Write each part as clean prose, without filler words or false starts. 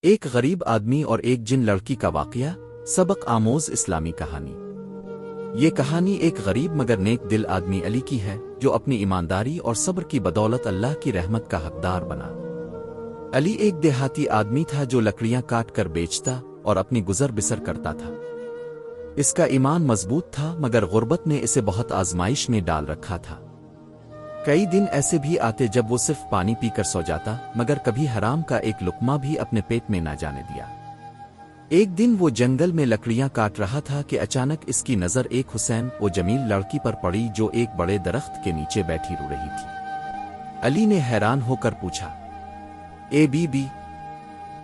ایک غریب آدمی اور ایک جن لڑکی کا واقعہ، سبق آموز اسلامی کہانی۔ یہ کہانی ایک غریب مگر نیک دل آدمی علی کی ہے، جو اپنی ایمانداری اور صبر کی بدولت اللہ کی رحمت کا حقدار بنا۔ علی ایک دیہاتی آدمی تھا جو لکڑیاں کاٹ کر بیچتا اور اپنی گزر بسر کرتا تھا۔ اس کا ایمان مضبوط تھا، مگر غربت نے اسے بہت آزمائش میں ڈال رکھا تھا۔ کئی دن ایسے بھی آتے جب وہ صرف پانی پی کر سو جاتا، مگر کبھی حرام کا ایک لقمہ بھی اپنے پیٹ میں نہ جانے دیا۔ ایک دن وہ جنگل میں لکڑیاں کاٹ رہا تھا کہ اچانک اس کی نظر ایک حسین و جمیل لڑکی پر پڑی جو ایک بڑے درخت کے نیچے بیٹھی رو رہی تھی۔ علی نے حیران ہو کر پوچھا، اے بی بی،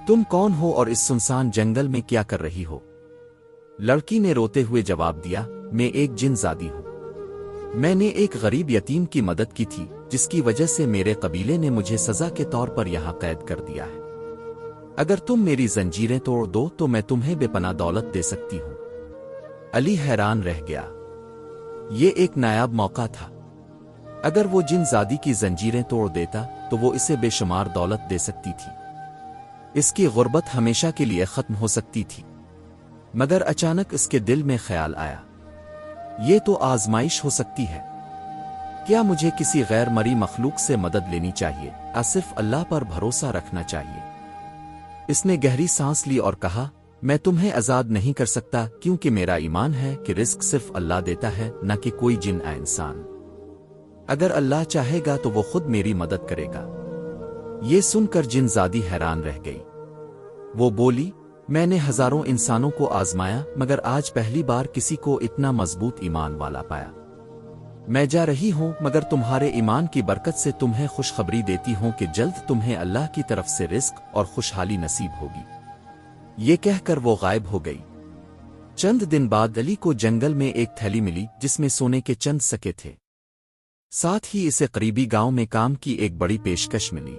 تم کون ہو اور اس سنسان جنگل میں کیا کر رہی ہو؟ لڑکی نے روتے ہوئے جواب دیا، میں ایک جن زادی ہوں۔ میں نے ایک غریب یتیم کی مدد کی تھی، جس کی وجہ سے میرے قبیلے نے مجھے سزا کے طور پر یہاں قید کر دیا ہے۔ اگر تم میری زنجیریں توڑ دو تو میں تمہیں بے پناہ دولت دے سکتی ہوں۔ علی حیران رہ گیا۔ یہ ایک نایاب موقع تھا۔ اگر وہ جن زادی کی زنجیریں توڑ دیتا تو وہ اسے بے شمار دولت دے سکتی تھی۔ اس کی غربت ہمیشہ کے لیے ختم ہو سکتی تھی۔ مگر اچانک اس کے دل میں خیال آیا، یہ تو آزمائش ہو سکتی ہے۔ کیا مجھے کسی غیر مری مخلوق سے مدد لینی چاہیے یا صرف اللہ پر بھروسہ رکھنا چاہیے؟ اس نے گہری سانس لی اور کہا، میں تمہیں آزاد نہیں کر سکتا، کیونکہ میرا ایمان ہے کہ رزق صرف اللہ دیتا ہے، نہ کہ کوئی جن یا انسان۔ اگر اللہ چاہے گا تو وہ خود میری مدد کرے گا۔ یہ سن کر جن زادی حیران رہ گئی۔ وہ بولی، میں نے ہزاروں انسانوں کو آزمایا، مگر آج پہلی بار کسی کو اتنا مضبوط ایمان والا پایا۔ میں جا رہی ہوں، مگر تمہارے ایمان کی برکت سے تمہیں خوشخبری دیتی ہوں کہ جلد تمہیں اللہ کی طرف سے رزق اور خوشحالی نصیب ہوگی۔ یہ کہہ کر وہ غائب ہو گئی۔ چند دن بعد علی کو جنگل میں ایک تھیلی ملی جس میں سونے کے چند سکے تھے۔ ساتھ ہی اسے قریبی گاؤں میں کام کی ایک بڑی پیشکش ملی۔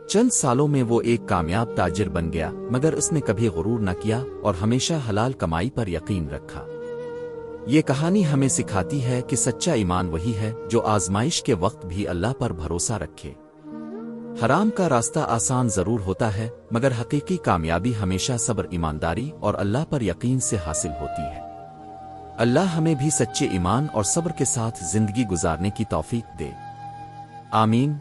چند سالوں میں وہ ایک کامیاب تاجر بن گیا، مگر اس نے کبھی غرور نہ کیا اور ہمیشہ حلال کمائی پر یقین رکھا۔ یہ کہانی ہمیں سکھاتی ہے کہ سچا ایمان وہی ہے جو آزمائش کے وقت بھی اللہ پر بھروسہ رکھے۔ حرام کا راستہ آسان ضرور ہوتا ہے، مگر حقیقی کامیابی ہمیشہ صبر، ایمانداری اور اللہ پر یقین سے حاصل ہوتی ہے۔ اللہ ہمیں بھی سچے ایمان اور صبر کے ساتھ زندگی گزارنے کی توفیق دے۔ آمین۔